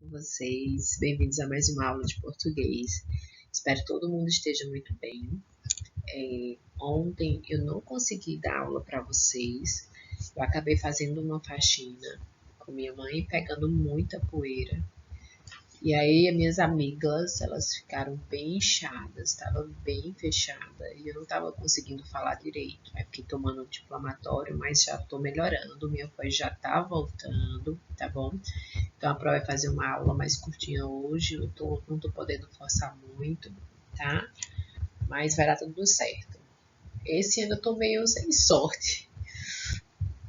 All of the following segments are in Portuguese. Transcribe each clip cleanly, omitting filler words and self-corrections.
com vocês. Bem-vindos a mais uma aula de português. Espero que todo mundo esteja muito bem. Ontem eu não consegui dar aula para vocês. Eu acabei fazendo uma faxina com minha mãe, pegando muita poeira. E aí as minhas amigas, elas ficaram bem inchadas, estava bem fechada e eu não estava conseguindo falar direito. Aí fiquei tomando anti-inflamatório, mas já estou melhorando, minha voz já está voltando, tá bom? Então a prova vai fazer uma aula mais curtinha hoje, não tô podendo forçar muito, tá? Mas vai dar tudo certo. Esse ano eu tô meio sem sorte.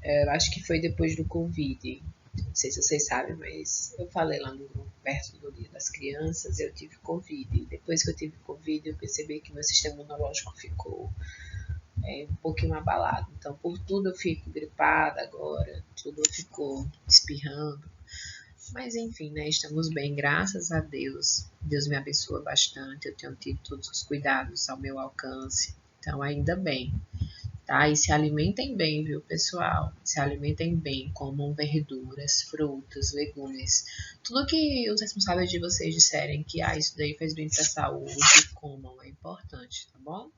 Eu acho que foi depois do Covid. Não sei se vocês sabem, mas eu falei lá no grupo, perto do Dia das Crianças, eu tive Covid. E depois que eu tive Covid, eu percebi que meu sistema imunológico ficou um pouquinho abalado. Então, por tudo eu fico gripada agora, tudo ficou espirrando. Mas enfim, né? Estamos bem, graças a Deus. Deus me abençoa bastante. Eu tenho tido todos os cuidados ao meu alcance. Então, ainda bem. Tá? E se alimentem bem, viu, pessoal? Se alimentem bem, comam verduras, frutas, legumes. Tudo que os responsáveis de vocês disserem que isso daí faz bem para a saúde, comam, é importante, tá bom?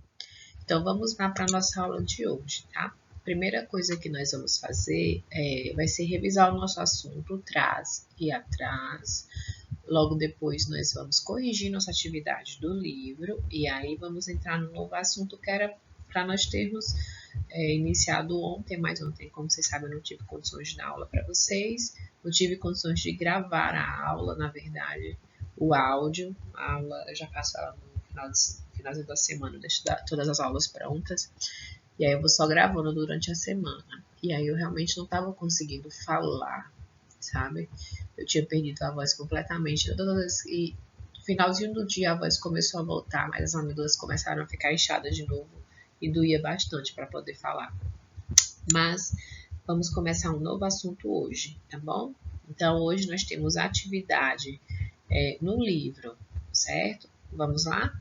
Então, vamos lá para a nossa aula de hoje, tá? Primeira coisa que nós vamos fazer vai ser revisar o nosso assunto trás e atrás. Logo depois nós vamos corrigir nossa atividade do livro e aí vamos entrar no novo assunto que era para nós termos iniciado ontem, mas ontem, como vocês sabem, eu não tive condições de dar aula para vocês, não tive condições de gravar a aula, na verdade, o áudio, a aula eu já faço ela no finalzinho da semana, deixo todas as aulas prontas. E aí eu vou só gravando durante a semana. E aí eu realmente não estava conseguindo falar, sabe? Eu tinha perdido a voz completamente. E no finalzinho do dia a voz começou a voltar, mas as amigas começaram a ficar inchadas de novo e doía bastante para poder falar. Mas vamos começar um novo assunto hoje, tá bom? Então hoje nós temos atividade no livro, certo? Vamos lá?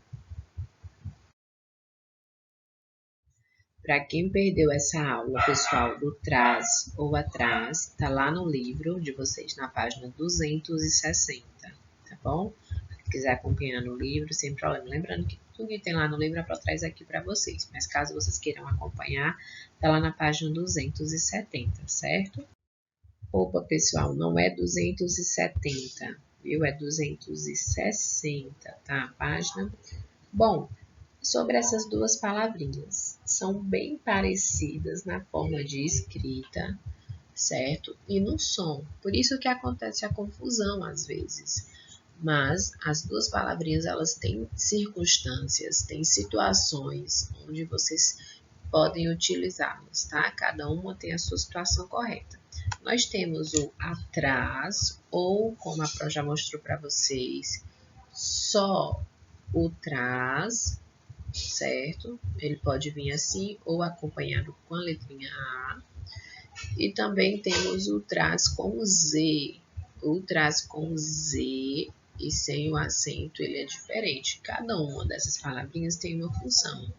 Para quem perdeu essa aula, pessoal, do trás ou atrás, tá lá no livro de vocês, na página 260, tá bom? Se quiser acompanhar no livro, sem problema. Lembrando que tudo que tem lá no livro é para trás aqui para vocês, mas caso vocês queiram acompanhar, tá lá na página 270, certo? Opa, pessoal, não é 270, viu? É 260, tá? A página. Bom, sobre essas duas palavrinhas. São bem parecidas na forma de escrita, certo? E no som. Por isso que acontece a confusão às vezes. Mas as duas palavrinhas, elas têm circunstâncias, têm situações onde vocês podem utilizá-las, tá? Cada uma tem a sua situação correta. Nós temos o atrás, ou como a Pro já mostrou para vocês, só o trás, certo? Ele pode vir assim ou acompanhado com a letrinha A. E também temos o trás com Z. O trás com Z e sem o acento, ele é diferente. Cada uma dessas palavrinhas tem uma função.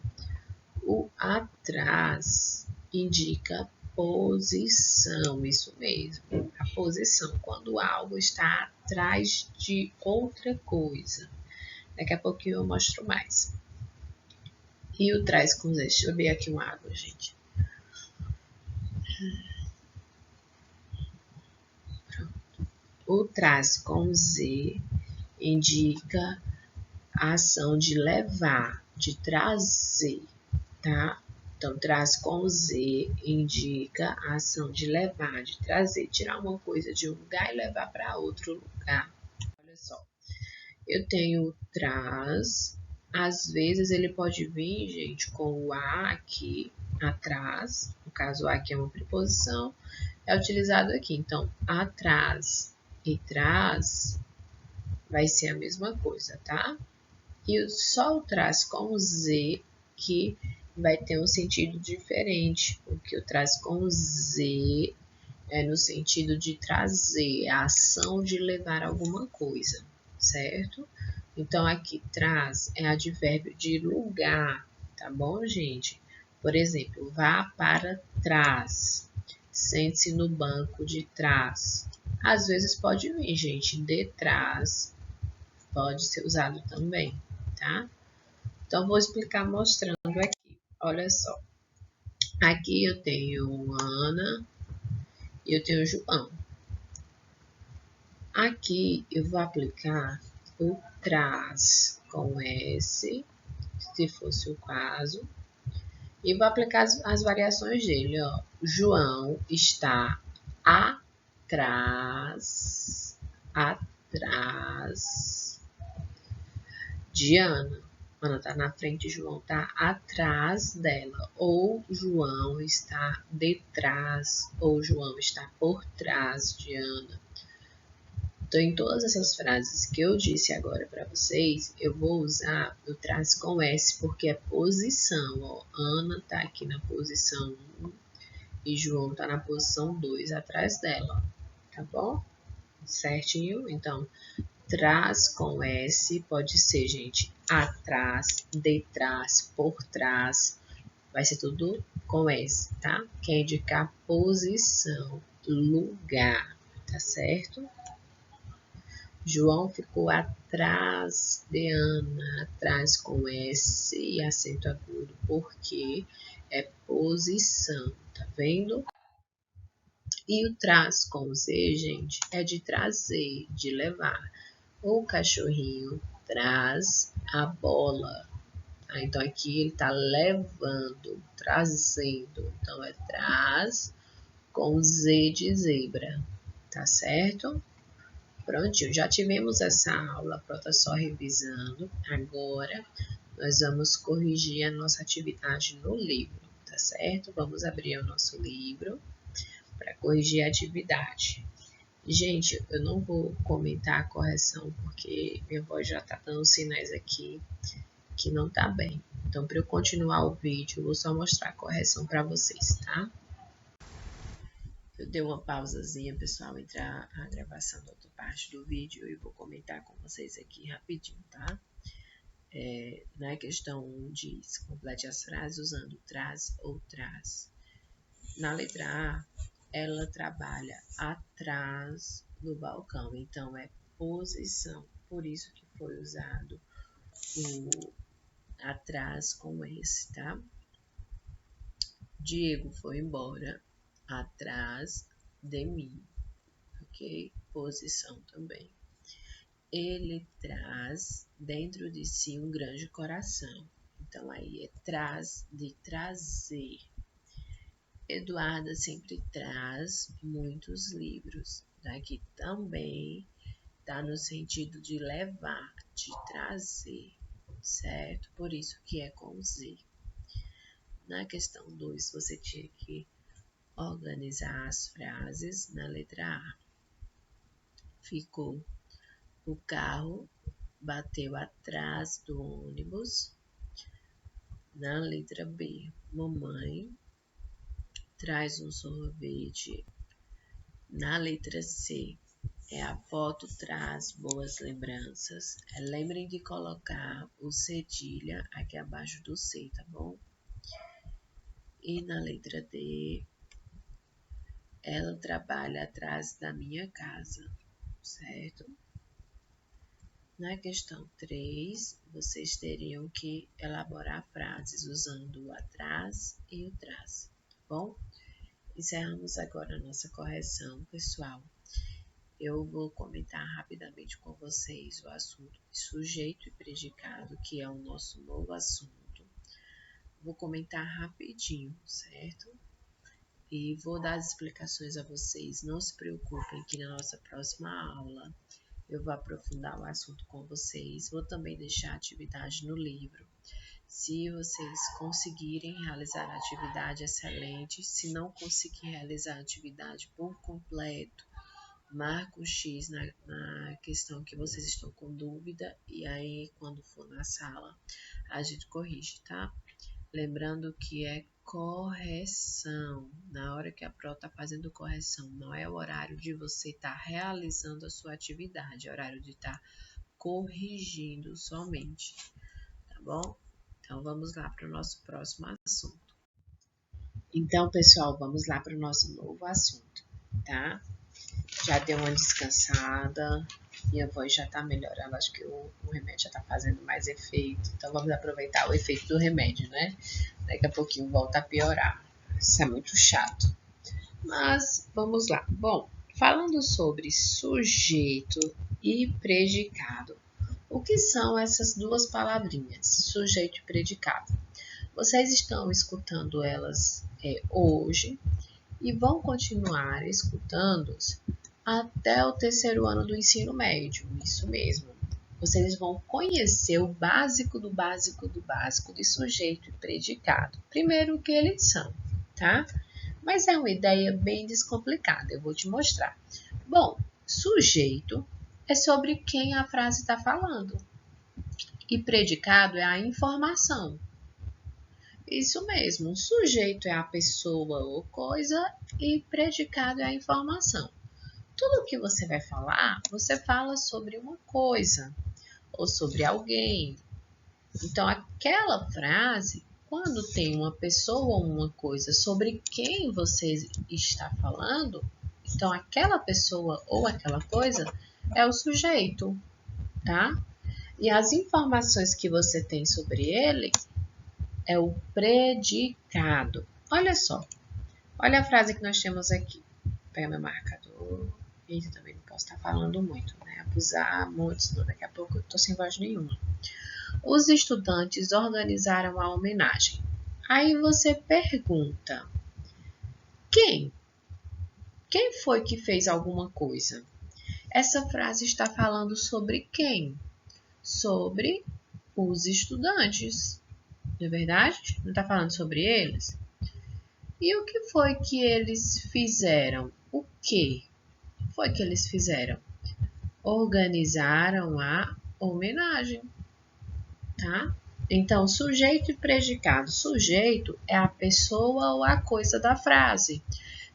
O atrás indica posição, isso mesmo, a posição, quando algo está atrás de outra coisa. Daqui a pouquinho eu mostro mais. E o trás com Z. Deixa eu beber aqui uma água, gente. Pronto. O trás com Z indica a ação de levar, de trazer, tá? Então, trás com Z indica a ação de levar, de trazer, tirar uma coisa de um lugar e levar para outro lugar. Olha só, eu tenho trás. Às vezes ele pode vir, gente, com o A aqui atrás. No caso, o A aqui é uma preposição. É utilizado aqui. Então, atrás e trás vai ser a mesma coisa, tá? E só o trás com Z que vai ter um sentido diferente. Porque o trás com Z é no sentido de trazer, a ação de levar alguma coisa, certo? Então, aqui traz é advérbio de lugar, tá bom, gente? Por exemplo, vá para trás, sente-se no banco de trás. Às vezes pode vir, gente, detrás pode ser usado também, tá? Então, vou explicar mostrando aqui. Olha só. Aqui eu tenho Ana e eu tenho João. Aqui eu vou aplicar o traz com S, se fosse o caso. E vou aplicar as variações dele, ó. João está atrás de Ana. Ana está na frente, João está atrás dela. Ou João está detrás, ou João está por trás de Ana. Então, em todas essas frases que eu disse agora para vocês, eu vou usar o traz com S porque é posição. Ó. Ana está aqui na posição 1 e João está na posição 2 atrás dela. Tá bom? Certinho? Então, traz com S pode ser, gente, atrás, detrás, por trás. Vai ser tudo com S, tá? Quer indicar posição, lugar, tá certo? João ficou atrás de Ana, atrás com S e acento agudo, porque é posição, tá vendo? E o traz com Z, gente, é de trazer, de levar. O cachorrinho traz a bola. Tá? Então, aqui ele está levando, trazendo. Então, é traz com Z de zebra, tá certo? Prontinho, já tivemos essa aula, pronto, só revisando. Agora, nós vamos corrigir a nossa atividade no livro, tá certo? Vamos abrir o nosso livro para corrigir a atividade. Gente, eu não vou comentar a correção, porque minha voz já tá dando sinais aqui que não tá bem. Então, para eu continuar o vídeo, eu vou só mostrar a correção para vocês, tá? Eu dei uma pausazinha, pessoal, entre a gravação da outra parte do vídeo e vou comentar com vocês aqui rapidinho, tá? Na questão 1 diz, complete as frases usando traz ou traz. Na letra A, ela trabalha atrás do balcão, então é posição, por isso que foi usado o atrás com esse, tá? Diego foi embora atrás de mim, ok? Posição também. Ele traz dentro de si um grande coração, então aí é traz de trazer. Eduarda sempre traz muitos livros, daqui também tá no sentido de levar, de trazer, certo? Por isso que é com Z. Na questão 2, você tinha que organizar as frases na letra A. Ficou: o carro bateu atrás do ônibus. Na letra B, mamãe traz um sorvete. Na letra C, a foto traz boas lembranças. Lembrem de colocar o cedilha aqui abaixo do C, tá bom? E na letra D, ela trabalha atrás da minha casa, certo? Na questão 3, vocês teriam que elaborar frases usando o atrás e o traz, tá bom? Encerramos agora a nossa correção, pessoal. Eu vou comentar rapidamente com vocês o assunto de sujeito e predicado, que é o nosso novo assunto. Vou comentar rapidinho, certo? E vou dar as explicações a vocês. Não se preocupem que na nossa próxima aula eu vou aprofundar o assunto com vocês. Vou também deixar a atividade no livro. Se vocês conseguirem realizar a atividade, excelente. Se não conseguir realizar a atividade por completo, marca um X na questão que vocês estão com dúvida e aí quando for na sala a gente corrige, tá? Lembrando que é correção, na hora que a pró está fazendo correção, não é o horário de você estar realizando a sua atividade, é o horário de estar corrigindo somente, tá bom? Então vamos lá para o nosso próximo assunto. Então, pessoal, vamos lá para o nosso novo assunto, tá? Já deu uma descansada. Minha voz já tá melhorando. Acho que o remédio já tá fazendo mais efeito. Então vamos aproveitar o efeito do remédio, né? Daqui a pouquinho volta a piorar. Isso é muito chato. Mas vamos lá. Bom, falando sobre sujeito e predicado. O que são essas duas palavrinhas, sujeito e predicado? Vocês estão escutando elas hoje e vão continuar escutando-os até o terceiro ano do ensino médio, isso mesmo. Vocês vão conhecer o básico do básico do básico de sujeito e predicado. Primeiro, o que eles são, tá? Mas é uma ideia bem descomplicada, eu vou te mostrar. Bom, sujeito é sobre quem a frase está falando. E predicado é a informação. Isso mesmo, sujeito é a pessoa ou coisa e predicado é a informação. Tudo que você vai falar, você fala sobre uma coisa ou sobre alguém. Então, aquela frase, quando tem uma pessoa ou uma coisa sobre quem você está falando, então aquela pessoa ou aquela coisa é o sujeito, tá? E as informações que você tem sobre ele é o predicado. Olha só, olha a frase que nós temos aqui. Vou pegar meu marcador. Eita, também não posso estar falando muito, né? Abusar muito, senão daqui a pouco eu tô sem voz nenhuma. Os estudantes organizaram a homenagem. Aí você pergunta: quem? Quem foi que fez alguma coisa? Essa frase está falando sobre quem? Sobre os estudantes. Não é verdade? Não está falando sobre eles? E o que foi que eles fizeram? O que foi que eles fizeram? Organizaram a homenagem, tá? Então, sujeito e predicado. Sujeito é a pessoa ou a coisa da frase.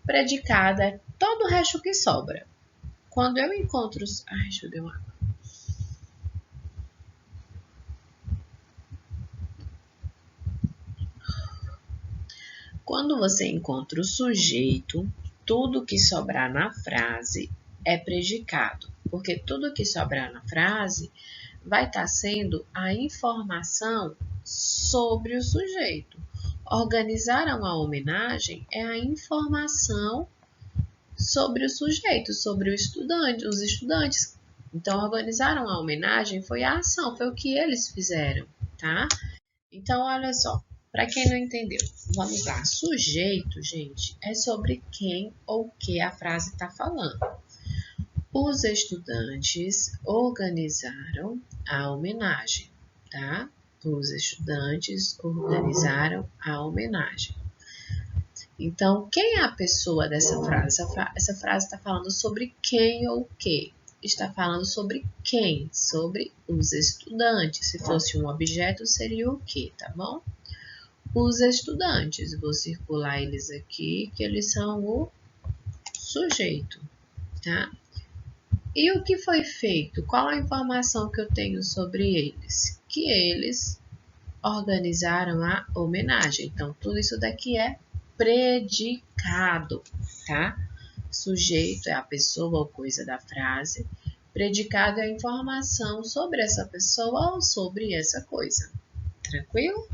Predicado é todo o resto que sobra. Quando eu encontro... Ai, deixa eu ver uma... Quando você encontra o sujeito, tudo que sobrar na frase é predicado, porque tudo que sobrar na frase vai estar sendo a informação sobre o sujeito. Organizaram a homenagem é a informação sobre o sujeito, sobre o estudante, os estudantes. Então, organizaram a homenagem foi a ação, foi o que eles fizeram, tá? Então, olha só, para quem não entendeu, vamos lá. Sujeito, gente, é sobre quem ou que a frase está falando. Os estudantes organizaram a homenagem, tá? Os estudantes organizaram a homenagem. Então, quem é a pessoa dessa frase? Essa frase está falando sobre quem ou o que? Está falando sobre quem? Sobre os estudantes. Se fosse um objeto, seria o que, tá bom? Os estudantes. Vou circular eles aqui, que eles são o sujeito, tá? E o que foi feito? Qual a informação que eu tenho sobre eles? Que eles organizaram a homenagem. Então, tudo isso daqui é predicado, tá? Sujeito é a pessoa ou coisa da frase. Predicado é a informação sobre essa pessoa ou sobre essa coisa. Tranquilo?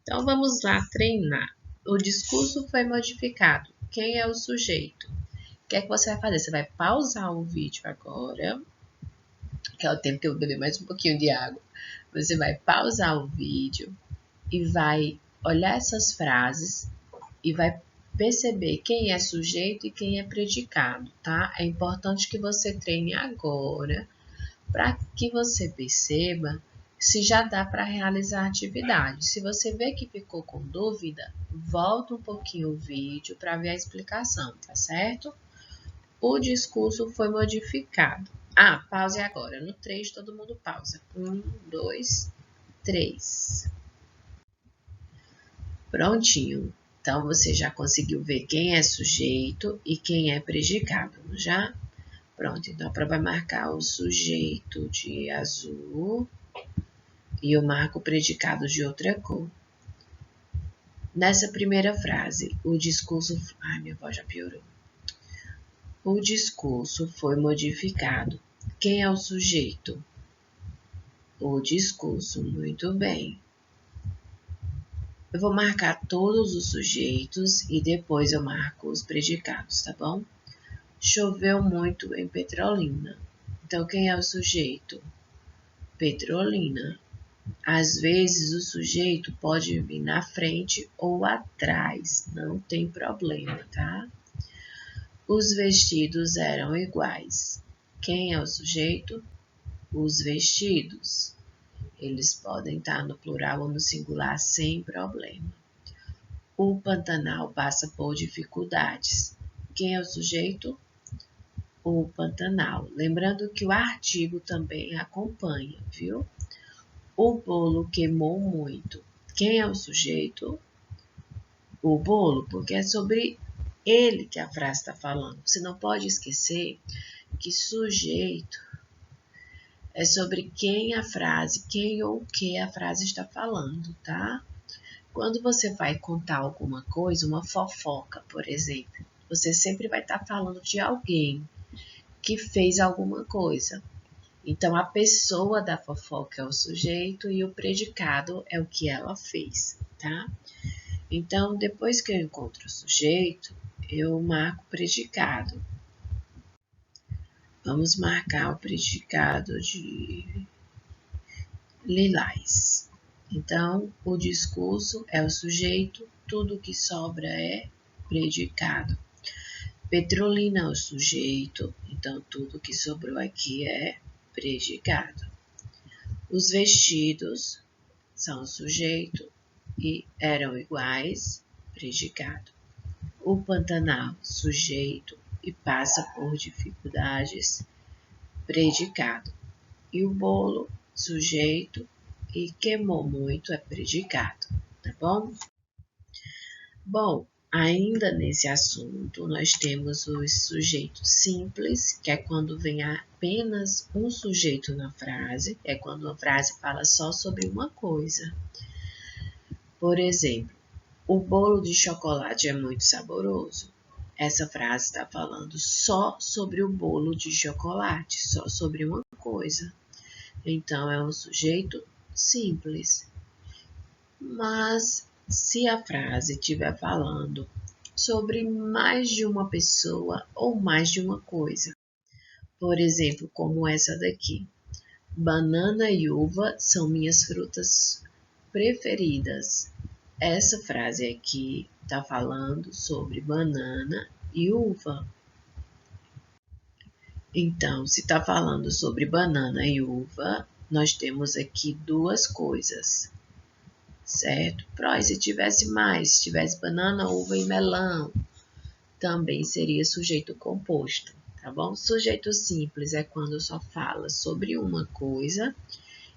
Então, vamos lá treinar. O discurso foi modificado. Quem é o sujeito? O que é que você vai fazer? Você vai pausar o vídeo agora, que é o tempo que eu vou beber mais um pouquinho de água. Você vai pausar o vídeo e vai olhar essas frases e vai perceber quem é sujeito e quem é predicado, tá? É importante que você treine agora para que você perceba se já dá para realizar a atividade. Se você vê que ficou com dúvida, volta um pouquinho o vídeo para ver a explicação, tá certo? O discurso foi modificado. Ah, pause agora. No 3, todo mundo pausa. 1, 2, 3. Prontinho. Então, você já conseguiu ver quem é sujeito e quem é predicado, já? Pronto, então a prova vai marcar o sujeito de azul e eu marco o predicado de outra cor. Nessa primeira frase, o discurso... Ai, minha voz já piorou. O discurso foi modificado. Quem é o sujeito? O discurso, muito bem. Eu vou marcar todos os sujeitos e depois eu marco os predicados, tá bom? Choveu muito em Petrolina. Então, quem é o sujeito? Petrolina. Às vezes, o sujeito pode vir na frente ou atrás, não tem problema, tá? Os vestidos eram iguais. Quem é o sujeito? Os vestidos. Eles podem estar no plural ou no singular sem problema. O Pantanal passa por dificuldades. Quem é o sujeito? O Pantanal. Lembrando que o artigo também acompanha, viu? O bolo queimou muito. Quem é o sujeito? O bolo, porque é sobre ele que a frase está falando. Você não pode esquecer que sujeito é sobre quem a frase, quem ou o que a frase está falando, tá? Quando você vai contar alguma coisa, uma fofoca, por exemplo, você sempre vai estar falando de alguém que fez alguma coisa. Então, a pessoa da fofoca é o sujeito e o predicado é o que ela fez, tá? Então, depois que eu encontro o sujeito, eu marco o predicado. Vamos marcar o predicado de Lilás. Então, o discurso é o sujeito, tudo que sobra é predicado. Petrolina é o sujeito, então tudo que sobrou aqui é predicado. Os vestidos são o sujeito e eram iguais, predicado. O Pantanal, sujeito e passa por dificuldades, predicado. E o bolo, sujeito e queimou muito é predicado, tá bom? Bom, ainda nesse assunto, nós temos os sujeitos simples, que é quando vem apenas um sujeito na frase, é quando a frase fala só sobre uma coisa. Por exemplo, o bolo de chocolate é muito saboroso. Essa frase está falando só sobre o bolo de chocolate, só sobre uma coisa. Então, é um sujeito simples. Mas, se a frase estiver falando sobre mais de uma pessoa ou mais de uma coisa, por exemplo, como essa daqui, banana e uva são minhas frutas preferidas. Essa frase aqui está falando sobre banana e uva. Então, se está falando sobre banana e uva, nós temos aqui duas coisas, certo? E se tivesse mais, se tivesse banana, uva e melão, também seria sujeito composto, tá bom? Sujeito simples é quando só fala sobre uma coisa,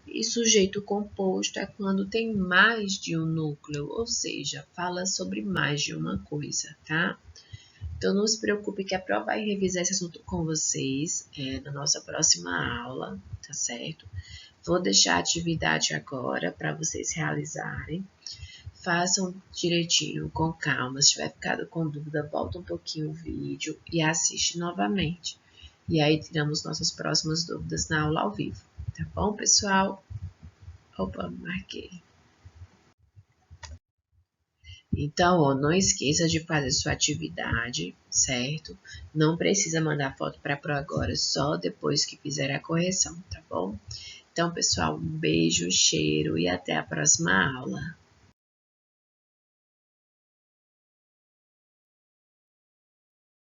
e sujeito composto é quando tem mais de um núcleo, ou seja, fala sobre mais de uma coisa, tá? Então, não se preocupe que a prova vai revisar esse assunto com vocês na nossa próxima aula, tá certo? Vou deixar a atividade agora para vocês realizarem. Façam direitinho, com calma. Se tiver ficado com dúvida, volta um pouquinho o vídeo e assiste novamente. E aí, tiramos nossas próximas dúvidas na aula ao vivo. Tá bom, pessoal? Opa, marquei. Então, ó, não esqueça de fazer sua atividade, certo? Não precisa mandar foto para Pro agora, só depois que fizer a correção, tá bom? Então, pessoal, um beijo, cheiro e até a próxima aula.